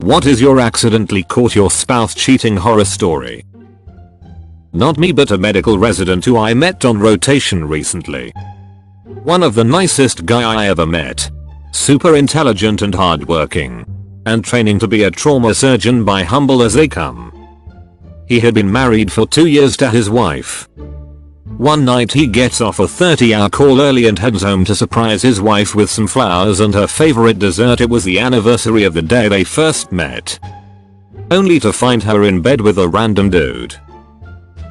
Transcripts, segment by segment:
What is your accidentally caught your spouse cheating horror story? Not me, but a medical resident who I met on rotation recently. One of the nicest guy I ever met. Super intelligent and hardworking. And training to be a trauma surgeon by humble as they come. He had been married for 2 years to his wife. One night he gets off a 30-hour call early and heads home to surprise his wife with some flowers and her favorite dessert. It was the anniversary of the day they first met. Only to find her in bed with a random dude.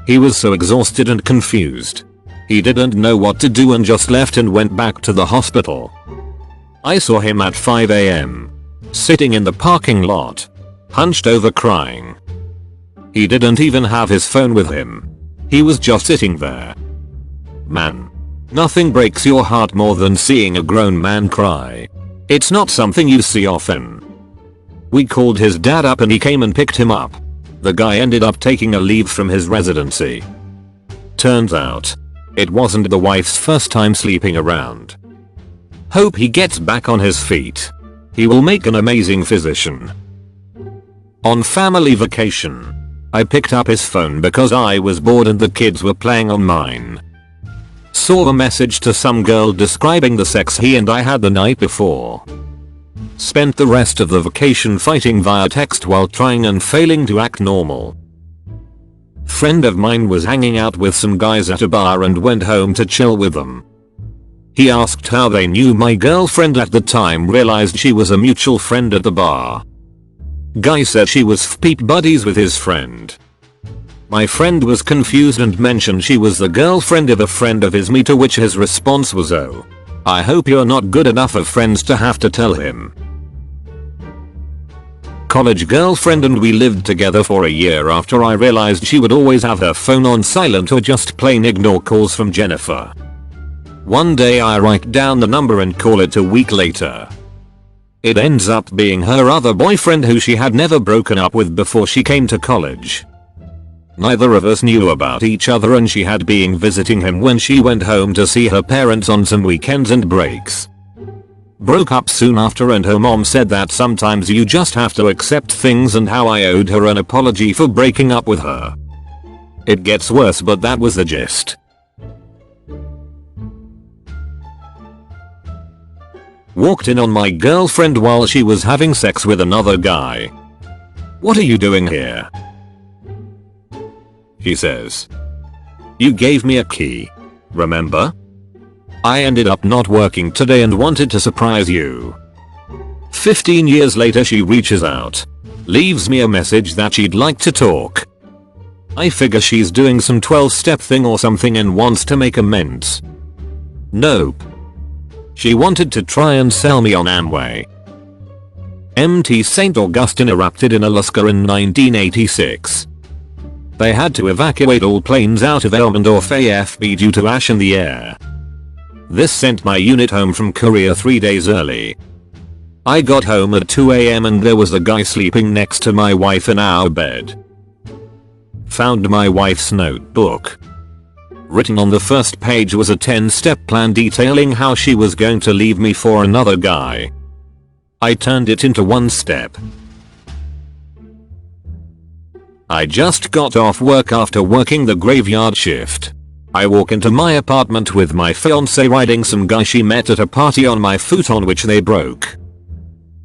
He was so exhausted and confused. He didn't know what to do and just left and went back to the hospital. I saw him at 5 AM. Sitting in the parking lot. Hunched over crying. He didn't even have his phone with him. He was just sitting there. Man. Nothing breaks your heart more than seeing a grown man cry. It's not something you see often. We called his dad up and he came and picked him up. The guy ended up taking a leave from his residency. Turns out, it wasn't the wife's first time sleeping around. Hope he gets back on his feet. He will make an amazing physician. On family vacation, I picked up his phone because I was bored and the kids were playing on mine. Saw a message to some girl describing the sex he and I had the night before. Spent the rest of the vacation fighting via text while trying and failing to act normal. Friend of mine was hanging out with some guys at a bar and went home to chill with them. He asked how they knew my girlfriend at the time, realized she was a mutual friend at the bar. Guy said she was FP buddies with his friend. My friend was confused and mentioned she was the girlfriend of a friend of his, to which his response was, "Oh, I hope you're not good enough of friends to have to tell him." College girlfriend and we lived together for a year after I realized she would always have her phone on silent or just plain ignore calls from Jennifer. One day I write down the number and call it a week later. It ends up being her other boyfriend who she had never broken up with before she came to college. Neither of us knew about each other and she had been visiting him when she went home to see her parents on some weekends and breaks. Broke up soon after and her mom said that sometimes you just have to accept things and how I owed her an apology for breaking up with her. It gets worse, but that was the gist. Walked in on my girlfriend while she was having sex with another guy. "What are you doing here?" He says. "You gave me a key. Remember? I ended up not working today and wanted to surprise you." 15 years later she reaches out. Leaves me a message that she'd like to talk. I figure she's doing some 12-step thing or something and wants to make amends. Nope. She wanted to try and sell me on Amway. Mt. St. Augustine erupted in Alaska in 1986. They had to evacuate all planes out of Elmendorf AFB due to ash in the air. This sent my unit home from Korea 3 days early. I got home at 2 AM and there was a guy sleeping next to my wife in our bed. Found my wife's notebook. Written on the first page was a 10-step plan detailing how she was going to leave me for another guy. I turned it into 1 step. I just got off work after working the graveyard shift. I walk into my apartment with my fiance riding some guy she met at a party on my futon which they broke.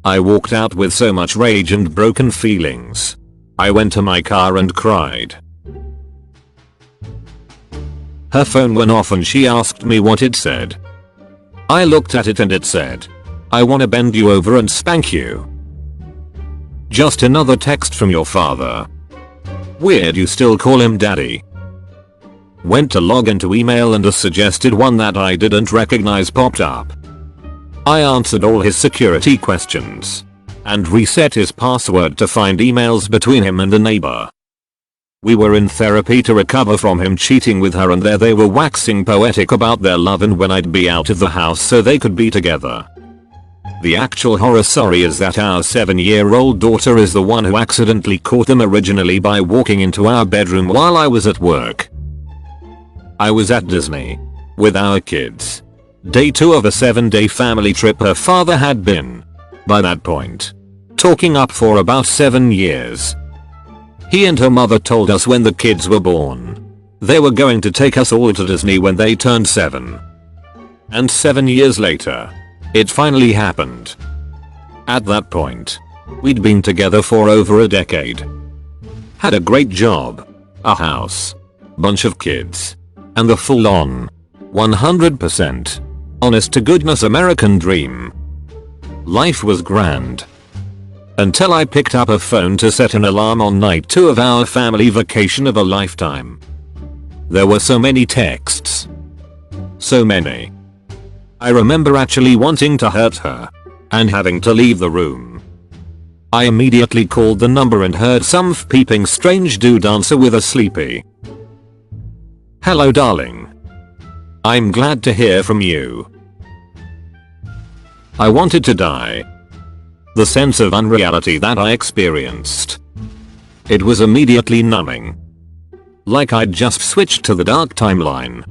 I walked out with so much rage and broken feelings. I went to my car and cried. Her phone went off and she asked me what it said. I looked at it and it said, "I wanna bend you over and spank you." Just another text from your father. Weird you still call him daddy. Went to log into email and a suggested one that I didn't recognize popped up. I answered all his security questions and reset his password to find emails between him and a neighbor. We were in therapy to recover from him cheating with her and there they were waxing poetic about their love and when I'd be out of the house so they could be together. The actual horror story is that our 7-year-old daughter is the one who accidentally caught them originally by walking into our bedroom while I was at work. I was at Disney with our kids. Day 2 of a 7-day family trip her father had been. By that point, talking up for about 7 years. He and her mother told us when the kids were born they were going to take us all to Disney when they turned 7. And 7 years later, it finally happened. At that point, we'd been together for over a decade. Had a great job, a house, bunch of kids, and the full-on, 100%, honest to goodness American dream. Life was grand. Until I picked up a phone to set an alarm on night 2 of our family vacation of a lifetime. There were so many texts. So many. I remember actually wanting to hurt her and having to leave the room. I immediately called the number and heard some peeping strange dude answer with a sleepy "Hello darling. I'm glad to hear from you." I wanted to die. The sense of unreality that I experienced. It was immediately numbing. Like I'd just switched to the dark timeline.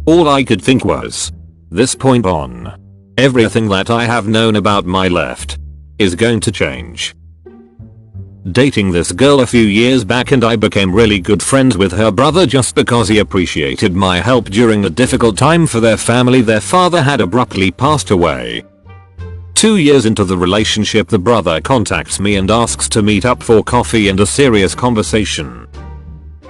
All I could think was, this point on, everything that I have known about my left is going to change. Dating this girl a few years back and I became really good friends with her brother just because he appreciated my help during a difficult time for their family. Their father had abruptly passed away. 2 years into the relationship, the brother contacts me and asks to meet up for coffee and a serious conversation.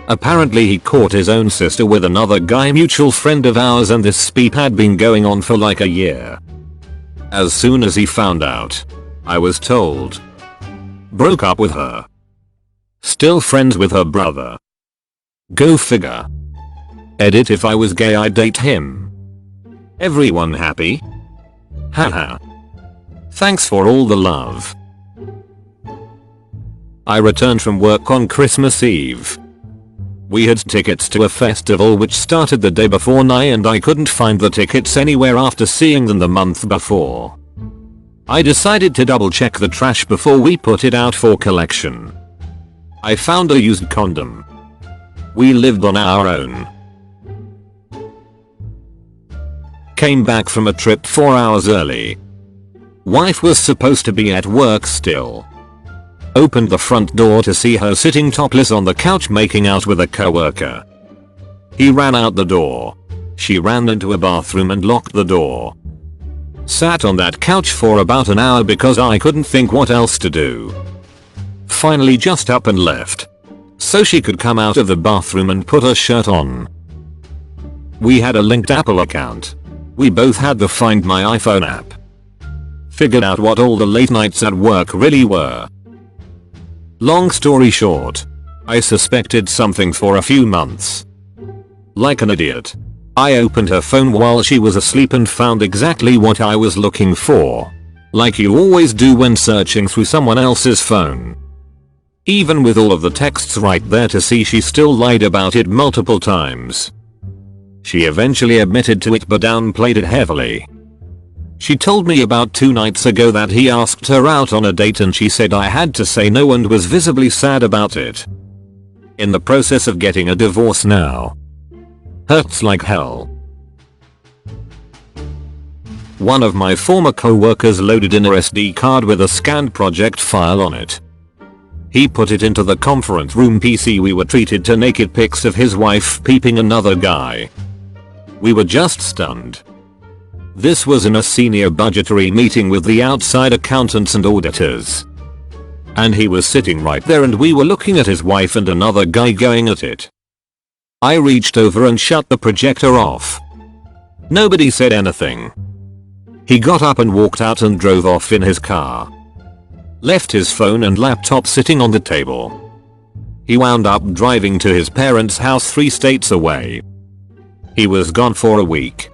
Apparently he caught his own sister with another guy, mutual friend of ours, and this speech had been going on for like a year. As soon as he found out, I was told. Broke up with her. Still friends with her brother. Go figure. Edit: if I was gay I'd date him. Everyone happy? Haha. Thanks for all the love. I returned from work on Christmas Eve. We had tickets to a festival which started the day before, and I couldn't find the tickets anywhere after seeing them the month before. I decided to double check the trash before we put it out for collection. I found a used condom. We lived on our own. Came back from a trip 4 hours early. Wife was supposed to be at work still. Opened the front door to see her sitting topless on the couch making out with a coworker. He ran out the door. She ran into a bathroom and locked the door. Sat on that couch for about an hour because I couldn't think what else to do. Finally just up and left, so she could come out of the bathroom and put her shirt on. We had a linked Apple account. We both had the Find My iPhone app. Figured out what all the late nights at work really were. Long story short, I suspected something for a few months. Like an idiot, I opened her phone while she was asleep and found exactly what I was looking for. Like you always do when searching through someone else's phone. Even with all of the texts right there to see, she still lied about it multiple times. She eventually admitted to it but downplayed it heavily. She told me about 2 nights ago that he asked her out on a date and she said I had to say no and was visibly sad about it. In the process of getting a divorce now. Hurts like hell. One of my former co-workers loaded in a SD card with a scanned project file on it. He put it into the conference room PC. We were treated to naked pics of his wife peeping another guy. We were just stunned. This was in a senior budgetary meeting with the outside accountants and auditors. And he was sitting right there and we were looking at his wife and another guy going at it. I reached over and shut the projector off. Nobody said anything. He got up and walked out and drove off in his car. Left his phone and laptop sitting on the table. He wound up driving to his parents' house 3 states away. He was gone for a week.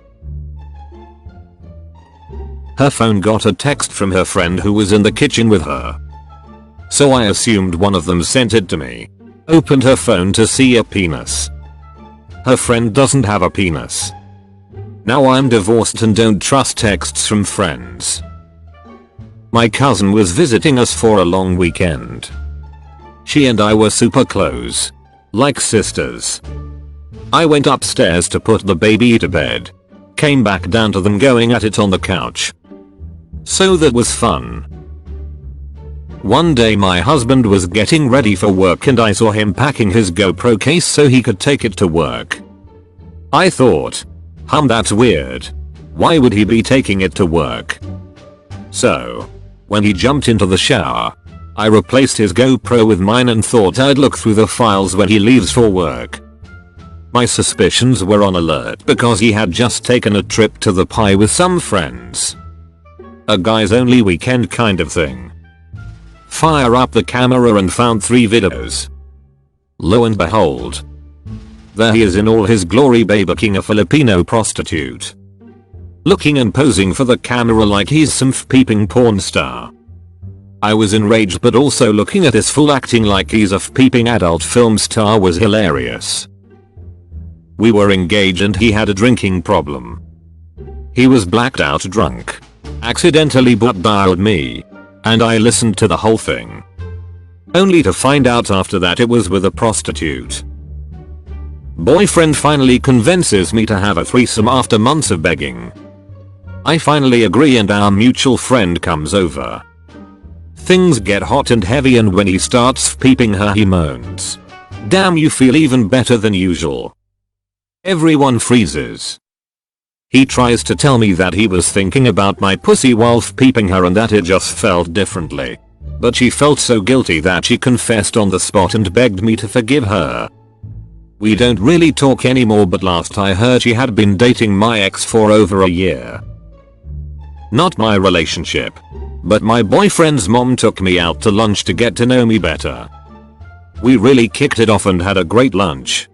Her phone got a text from her friend who was in the kitchen with her. So I assumed one of them sent it to me. Opened her phone to see a penis. Her friend doesn't have a penis. Now I'm divorced and don't trust texts from friends. My cousin was visiting us for a long weekend. She and I were super close. Like sisters. I went upstairs to put the baby to bed. Came back down to them going at it on the couch. So that was fun. One day my husband was getting ready for work and I saw him packing his GoPro case so he could take it to work. I thought, that's weird. Why would he be taking it to work? So, when he jumped into the shower, I replaced his GoPro with mine and thought I'd look through the files when he leaves for work. My suspicions were on alert because he had just taken a trip to the Pi with some friends. A guys only weekend kind of thing. Fire up the camera and found 3 videos. Lo and behold, there he is in all his glory babysitting a Filipino prostitute. Looking and posing for the camera like he's some peeping porn star. I was enraged, but also looking at this fool acting like he's a peeping adult film star was hilarious. We were engaged and he had a drinking problem. He was blacked out drunk. Accidentally butt dialed me. And I listened to the whole thing. Only to find out after that it was with a prostitute. Boyfriend finally convinces me to have a threesome after months of begging. I finally agree and our mutual friend comes over. Things get hot and heavy and when he starts peeping her he moans. Damn, you feel even better than usual. Everyone freezes. He tries to tell me that he was thinking about my pussy while peeping her and that it just felt differently. But she felt so guilty that she confessed on the spot and begged me to forgive her. We don't really talk anymore, but last I heard she had been dating my ex for over a year. Not my relationship, but my boyfriend's mom took me out to lunch to get to know me better. We really kicked it off and had a great lunch.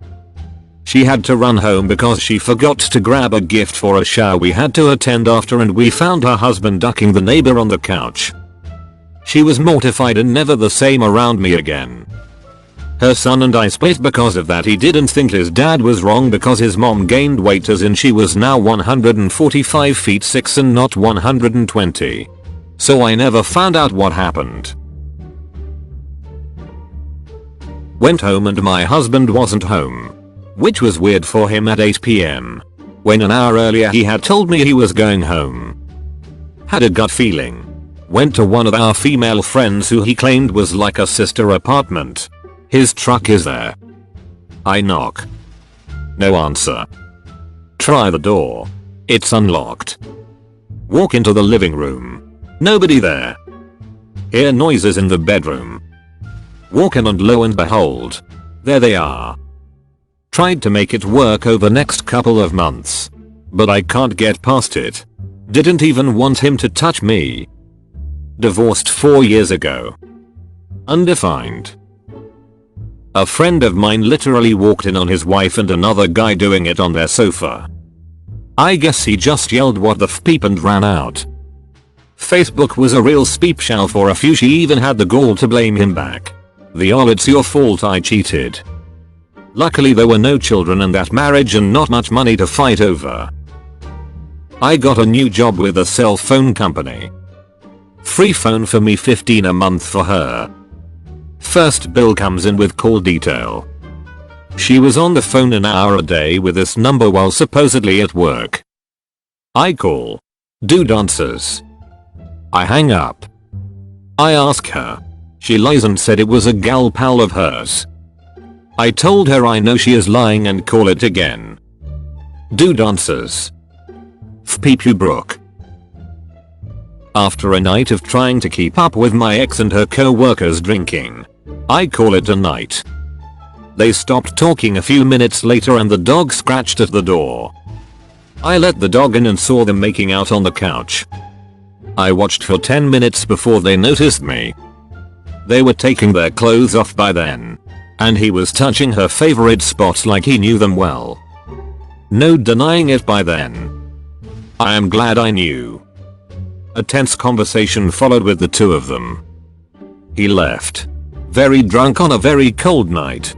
She had to run home because she forgot to grab a gift for a show we had to attend after, and we found her husband ducking the neighbor on the couch. She was mortified and never the same around me again. Her son and I split because of that. He didn't think his dad was wrong because his mom gained weight, as in she was now 145 feet 6 and not 120. So I never found out what happened. Went home and my husband wasn't home. Which was weird for him at 8 PM. When an hour earlier he had told me he was going home. Had a gut feeling. Went to one of our female friends who he claimed was like a sister apartment. His truck is there. I knock. No answer. Try the door. It's unlocked. Walk into the living room. Nobody there. Hear noises in the bedroom. Walk in and lo and behold, there they are. Tried to make it work over next couple of months. But I can't get past it. Didn't even want him to touch me. Divorced 4 years ago. Undefined. A friend of mine literally walked in on his wife and another guy doing it on their sofa. I guess he just yelled what the peep and ran out. Facebook was a real speep show for a few. She even had the gall to blame him back. It's your fault I cheated. Luckily there were no children in that marriage and not much money to fight over. I got a new job with a cell phone company. Free phone for me, 15 a month for her. First bill comes in with call detail. She was on the phone an hour a day with this number while supposedly at work. I call. Dude answers. I hang up. I ask her. She lies and said it was a gal pal of hers. I told her I know she is lying and call it again. Dude answers. Peep you Brooke. After a night of trying to keep up with my ex and her co-workers drinking, I call it a night. They stopped talking a few minutes later and the dog scratched at the door. I let the dog in and saw them making out on the couch. I watched for 10 minutes before they noticed me. They were taking their clothes off by then. And he was touching her favorite spots like he knew them well. No denying it by then. I am glad I knew. A tense conversation followed with the two of them. He left. Very drunk on a very cold night.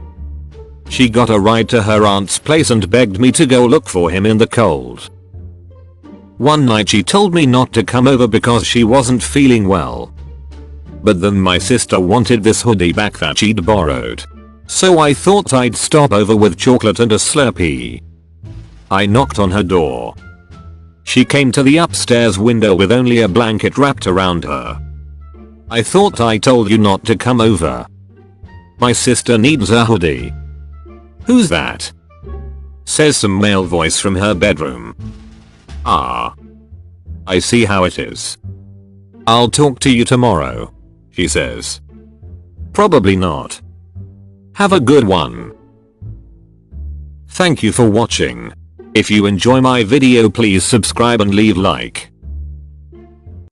She got a ride to her aunt's place and begged me to go look for him in the cold. One night she told me not to come over because she wasn't feeling well. But then my sister wanted this hoodie back that she'd borrowed. So I thought I'd stop over with chocolate and a Slurpee. I knocked on her door. She came to the upstairs window with only a blanket wrapped around her. I thought I told you not to come over. My sister needs a hoodie. Who's that? Says some male voice from her bedroom. Ah. I see how it is. I'll talk to you tomorrow, she says. Probably not. Have a good one. Thank you for watching. If you enjoy my video, please subscribe and leave like.